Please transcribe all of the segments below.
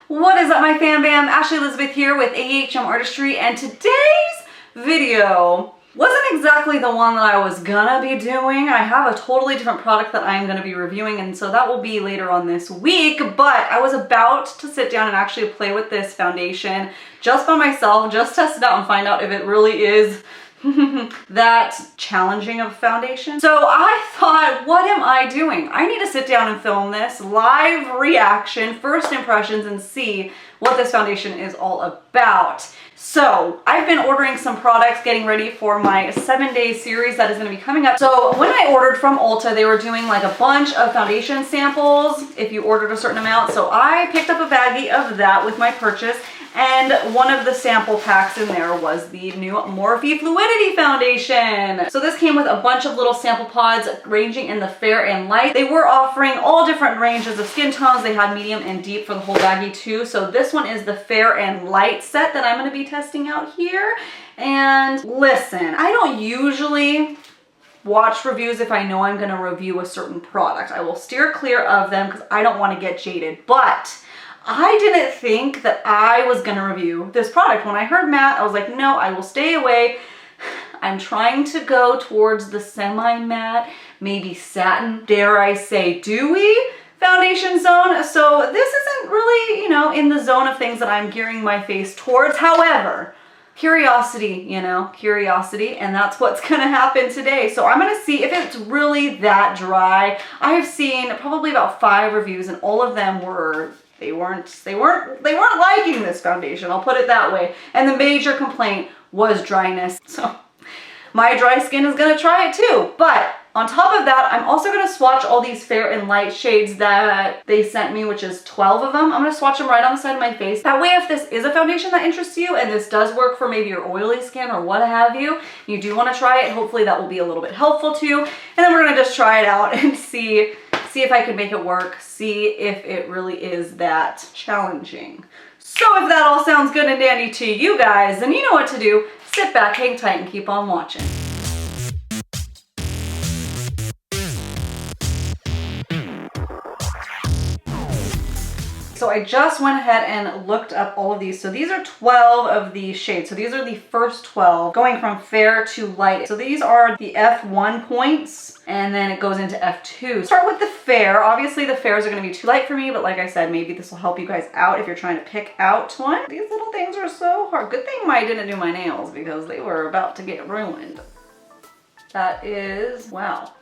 What is up, my fam bam? Ashley Elizabeth here with AHM Artistry, and today's video wasn't exactly the one that I was gonna be doing. I have a totally different product that I'm gonna be reviewing, and so that will be later on this week, but I was about to sit down and actually play with this foundation just by myself, just test it out and find out if it really is that challenging of a foundation. So I thought, what am I doing? I need to sit down and film this live reaction, first impressions, and see what this foundation is all about. So I've been ordering some products, getting ready for my 7-day series that is going to be coming up. So when I ordered from Ulta, they were doing like a bunch of foundation samples if you ordered a certain amount. So I picked up a baggie of that with my purchase. And one of the sample packs in there was the new MORPHE Fluidity Foundation. So this came with a bunch of little sample pods ranging in the fair and light. They were offering all different ranges of skin tones. They had medium and deep for the whole baggie too. So this one is the fair and light set that I'm going to be testing out here. And listen, I don't usually watch reviews if I know I'm going to review a certain product. I will steer clear of them because I don't want to get jaded. But I didn't think that I was gonna review this product. When I heard matte, I was like, no, I will stay away. I'm trying to go towards the semi-matte, maybe satin, dare I say dewy foundation zone. So this isn't really, in the zone of things that I'm gearing my face towards. However, curiosity, curiosity, and that's what's gonna happen today. So I'm gonna see if it's really that dry. I have seen probably about 5 reviews, and all of them were They weren't liking this foundation, I'll put it that way. And the major complaint was dryness. So my dry skin is gonna try it too. But on top of that, I'm also gonna swatch all these fair and light shades that they sent me, which is 12 of them. I'm gonna swatch them right on the side of my face. That way, if this is a foundation that interests you and this does work for maybe your oily skin or what have you, you do wanna try it. Hopefully that will be a little bit helpful too. And then we're gonna just try it out and see if I can make it work, see if it really is that challenging. So if that all sounds good and dandy to you guys, then you know what to do. Sit back, hang tight, and keep on watching. So I just went ahead and looked up all of these. So these are 12 of these shades. So these are the first 12 going from fair to light. So these are the F1 points, and then it goes into F2. Start with the fair. Obviously the fairs are gonna be too light for me, but like I said, maybe this will help you guys out if you're trying to pick out one. These little things are so hard. Good thing I didn't do my nails because they were about to get ruined. That is, wow.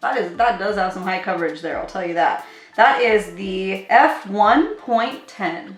That does have some high coverage there, I'll tell you that. That is the F1.10.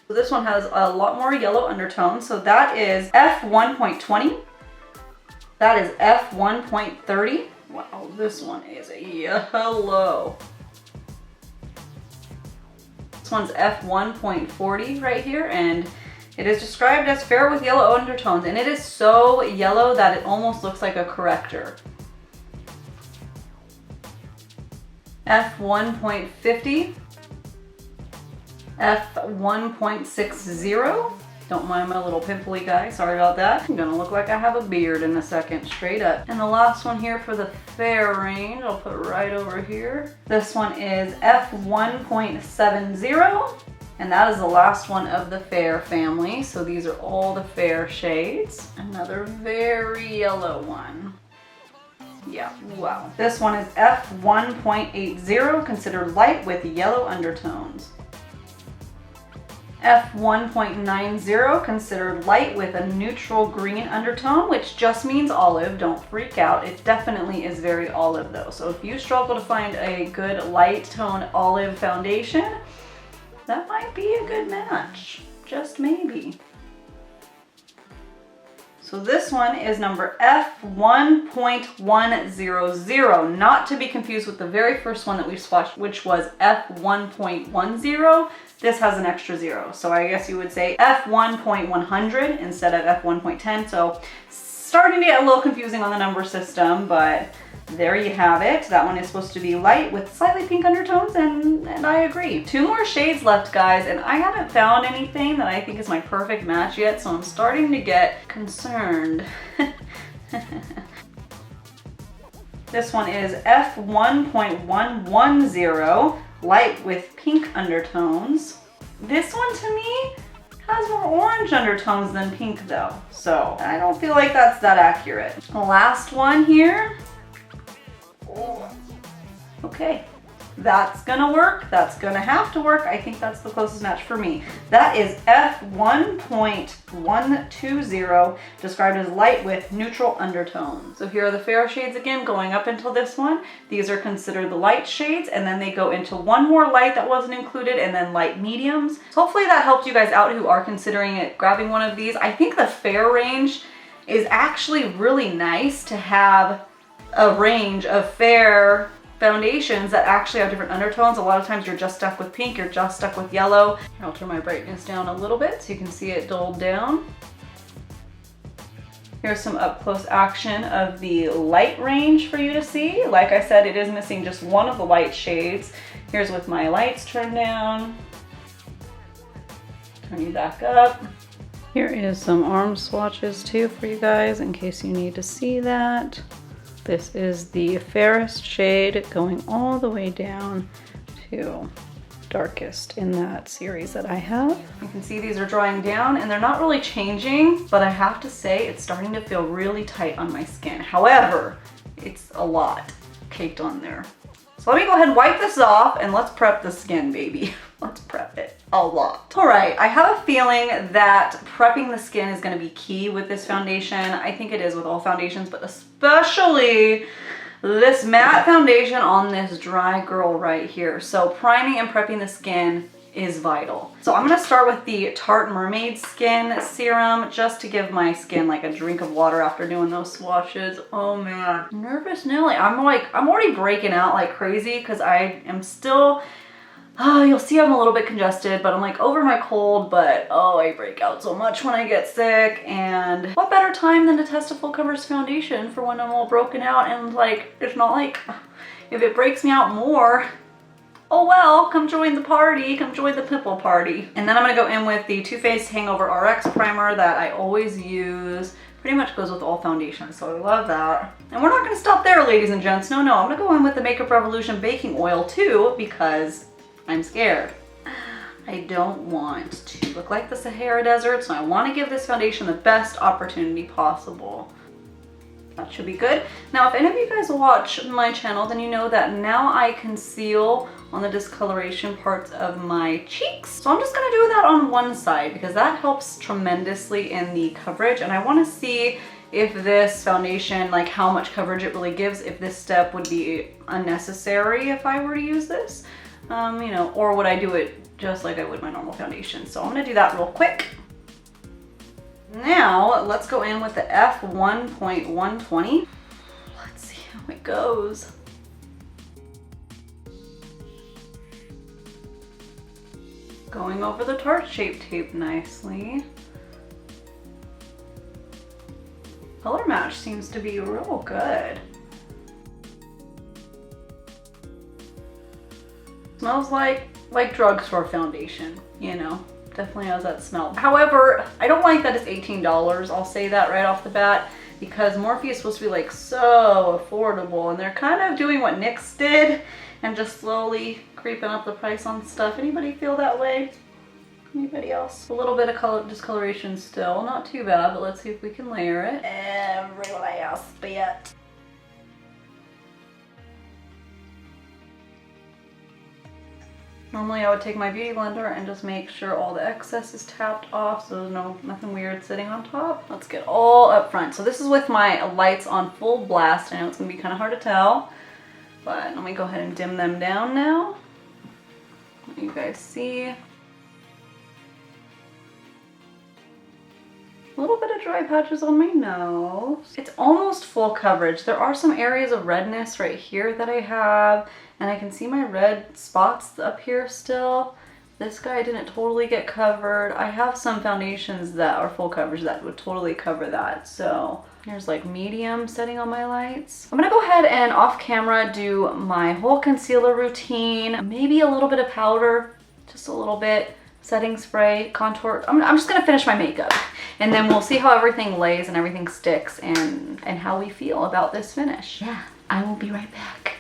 So this one has a lot more yellow undertones. So that is F1.20. That is F1.30. Wow, this one is a yellow. This one's F1.40 right here, and it is described as fair with yellow undertones, and it is so yellow that it almost looks like a corrector. F1.50, F1.60. Don't mind my little pimply guy, sorry about that. I'm gonna look like I have a beard in a second, straight up. And the last one here for the fair range, I'll put right over here. This one is F1.70, and that is the last one of the fair family. So these are all the fair shades. Another very yellow one. Yeah, wow. This one is F1.80, considered light with yellow undertones. F1.90, considered light with a neutral green undertone, which just means olive. Don't freak out. It definitely is very olive though. So if you struggle to find a good light tone olive foundation, that might be a good match. Just maybe. So this one is number F1.100, not to be confused with the very first one that we swatched, which was F1.10. This has an extra 0. So I guess you would say F1.100 instead of F1.10. So starting to get a little confusing on the number system, but there you have it. That one is supposed to be light with slightly pink undertones, and I agree. 2 more shades left, guys, and I haven't found anything that I think is my perfect match yet, so I'm starting to get concerned. This one is F1.110, light with pink undertones. This one to me has more orange undertones than pink though, so I don't feel like that's that accurate. The last one here. Oh. Okay, that's gonna work. That's gonna have to work. I think that's the closest match for me. That is F1.120, described as light with neutral undertones. So here are the Fairest shades again, going up until this one. These are considered the light shades, and then they go into one more light that wasn't included, and then light mediums. So hopefully that helped you guys out who are considering it, grabbing one of these. I think the Fair range is actually really nice to have a range of fair foundations that actually have different undertones. A lot of times you're just stuck with pink, you're just stuck with yellow. I'll turn my brightness down a little bit so you can see it dulled down. Here's some up close action of the light range for you to see. Like I said, it is missing just one of the light shades. Here's with my lights turned down. Turn you back up. Here is some arm swatches too for you guys in case you need to see that. This is the Fairest shade going all the way down to darkest in that series that I have. You can see these are drying down and they're not really changing, but I have to say it's starting to feel really tight on my skin. However, it's a lot caked on there. So let me go ahead and wipe this off and let's prep the skin, baby. Let's prep it a lot. All right, I have a feeling that prepping the skin is gonna be key with this foundation. I think it is with all foundations, but especially this matte foundation on this dry girl right here. So priming and prepping the skin is vital. So I'm gonna start with the Tarte Mermaid Skin Serum just to give my skin like a drink of water after doing those swatches. Oh man, nervous Nelly. I'm already breaking out like crazy because I am still, you'll see I'm a little bit congested, but I'm like over my cold, but oh, I break out so much when I get sick. And what better time than to test a full coverage foundation for when I'm all broken out and like, it's not like, if it breaks me out more, oh well, come join the party, come join the pimple party. And then I'm gonna go in with the Too Faced Hangover RX primer that I always use. Pretty much goes with all foundations, so I love that. And we're not gonna stop there, ladies and gents. No, I'm gonna go in with the Makeup Revolution baking oil too, because I'm scared. I don't want to look like the Sahara Desert, so I want to give this foundation the best opportunity possible. That should be good. Now, if any of you guys watch my channel, then you know that now I conceal on the discoloration parts of my cheeks. So I'm just gonna do that on one side because that helps tremendously in the coverage. And I want to see if this foundation, like how much coverage it really gives, if this step would be unnecessary if I were to use this. You know, or would I do it just like I would my normal foundation? So I'm gonna do that real quick. Now, let's go in with the F1.120. Let's see how it goes. Going over the Tarte Shape Tape nicely. Color match seems to be real good. Smells like drugstore foundation, you know, definitely has that smell. However, I don't like that it's $18. I'll say that right off the bat because Morphe is supposed to be like so affordable and they're kind of doing what NYX did and just slowly creeping up the price on stuff. Anybody feel that way? Anybody else? A little bit of color discoloration still, not too bad, but let's see if we can layer it. Everybody else spit. Normally I would take my beauty blender and just make sure all the excess is tapped off so there's nothing weird sitting on top. Let's get all up front. So this is with my lights on full blast. I know it's gonna be kind of hard to tell, but let me go ahead and dim them down now. Let you guys see. A little bit of dry patches on my nose. It's almost full coverage. There are some areas of redness right here that I have, and I can see my red spots up here still. This guy didn't totally get covered. I have some foundations that are full coverage that would totally cover that. So here's like medium setting on my lights. I'm gonna go ahead and off camera do my whole concealer routine. Maybe a little bit of powder, just a little bit. Setting spray, contour. I'm just gonna finish my makeup and then we'll see how everything lays and everything sticks and how we feel about this finish. Yeah, I will be right back.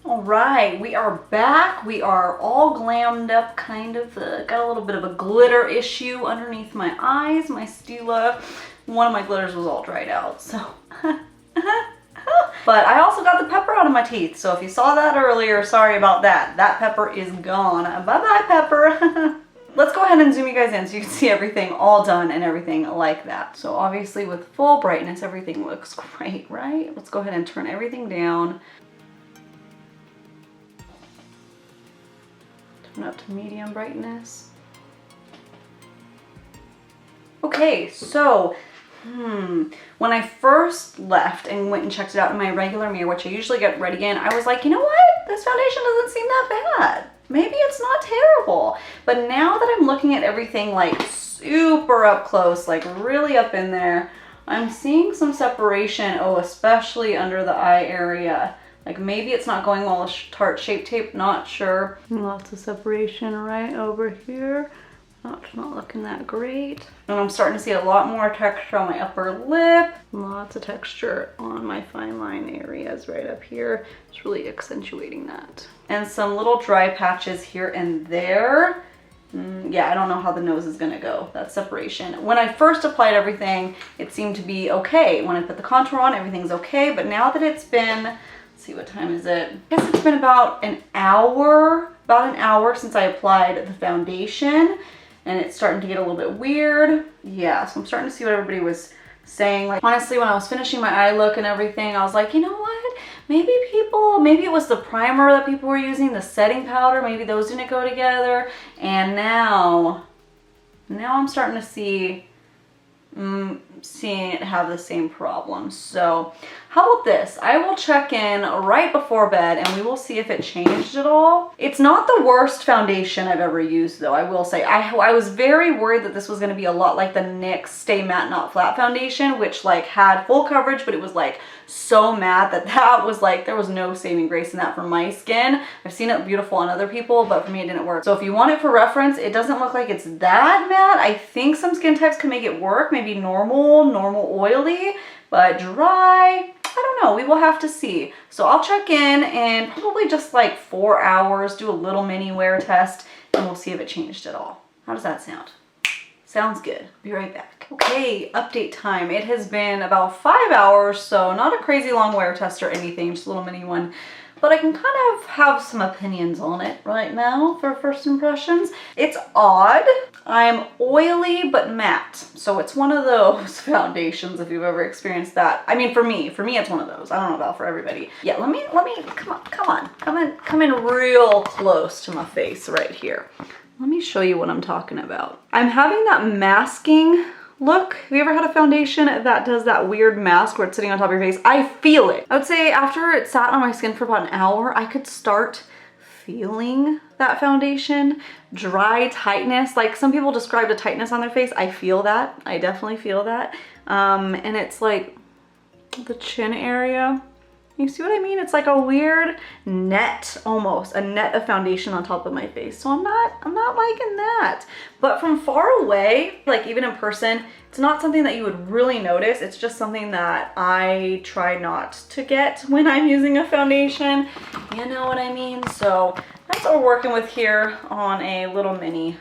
All right, we are back. We are all glammed up, kind of. Got a little bit of a glitter issue underneath my eyes. My Stila, one of my glitters was all dried out, so. But I also got the pepper out of my teeth, so if you saw that earlier, sorry about that. That pepper is gone. Bye-bye, pepper. Let's go ahead and zoom you guys in so you can see everything all done and everything like that. So obviously with full brightness, everything looks great, right? Let's go ahead and turn everything down. Turn up to medium brightness. Okay, so when I first left and went and checked it out in my regular mirror, which I usually get ready in, I was like, you know what? This foundation doesn't seem that bad. Maybe it's not terrible. But now that I'm looking at everything like super up close, like really up in there, I'm seeing some separation, especially under the eye area. Like maybe it's not going well with Tarte Shape Tape, not sure. Lots of separation right over here. Not looking that great. And I'm starting to see a lot more texture on my upper lip. Lots of texture on my fine line areas right up here. It's really accentuating that. And some little dry patches here and there. Yeah, I don't know how the nose is gonna go, that separation. When I first applied everything, it seemed to be okay. When I put the contour on, everything's okay. But now that it's been, let's see, what time is it? I guess it's been about an hour since I applied the foundation. And it's starting to get a little bit weird. Yeah, so I'm starting to see what everybody was saying. Like, honestly, when I was finishing my eye look and everything, I was like, you know what? Maybe it was the primer that people were using, the setting powder, maybe those didn't go together. And now I'm starting to see, seeing it have the same problem. So how about this? I will check in right before bed and we will see if it changed at all. It's not the worst foundation I've ever used though, I will say. I was very worried that this was gonna be a lot like the NYX Stay Matte Not Flat foundation, which like had full coverage, but it was like so matte that was like, there was no saving grace in that for my skin. I've seen it beautiful on other people, but for me it didn't work. So if you want it for reference, it doesn't look like it's that matte. I think some skin types can make it work, maybe normal oily, but dry, I don't know, we will have to see. So I'll check in probably just like 4 hours, do a little mini wear test, and we'll see if it changed at all. How does that sound? Sounds good. Be right back. Okay, update time. It has been about 5 hours, so not a crazy long wear test or anything, just a little mini one. But I can kind of have some opinions on it right now for first impressions. It's odd. I'm oily but matte. So it's one of those foundations if you've ever experienced that. I mean, for me it's one of those. I don't know about for everybody. Yeah, let me, come in real close to my face right here. Let me show you what I'm talking about. I'm having that masking look. Have you ever had a foundation that does that weird mask where it's sitting on top of your face? I feel it. I would say after it sat on my skin for about an hour, I could start feeling that foundation. Dry tightness, like some people described a tightness on their face. I feel that. I definitely feel that. And it's like the chin area. You see what I mean? It's like a weird net, almost a net of foundation on top of my face. So I'm not liking that. But from far away, like even in person, it's not something that you would really notice. It's just something that I try not to get when I'm using a foundation. You know what I mean? So that's what we're working with here on a little mini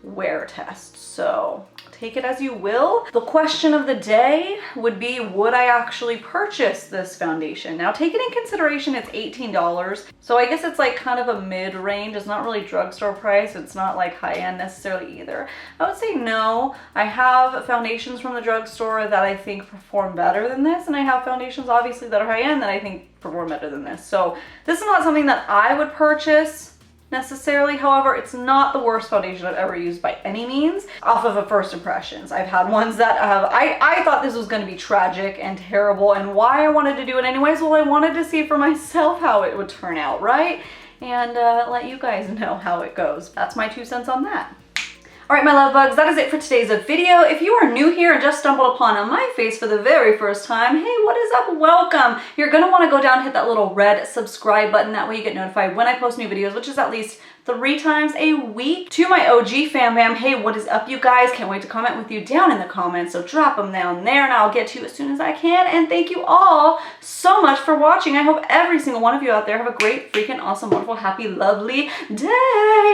wear test. So take it as you will. The question of the day would be, would I actually purchase this foundation? Now, taking in consideration it's $18, so I guess it's like kind of a mid-range. It's not really drugstore price. It's not like high-end necessarily either. I would say no. I have foundations from the drugstore that I think perform better than this, and I have foundations obviously that are high-end that I think perform better than this. So this is not something that I would purchase necessarily. However, it's not the worst foundation I've ever used by any means off of a first impressions. I've had ones that have, I thought this was going to be tragic and terrible, and why I wanted to do it anyways, well, I wanted to see for myself how it would turn out, right? And let you guys know how it goes. That's my 2 cents on that. All right, my love bugs, that is it for today's video. If you are new here and just stumbled upon my face for the very first time, hey, what is up? Welcome. You're gonna wanna go down and hit that little red subscribe button. That way you get notified when I post new videos, which is at least 3 times a week. To my OG fam bam, hey, what is up, you guys? Can't wait to comment with you down in the comments, so drop them down there and I'll get to you as soon as I can. And thank you all so much for watching. I hope every single one of you out there have a great, freaking awesome, wonderful, happy, lovely day.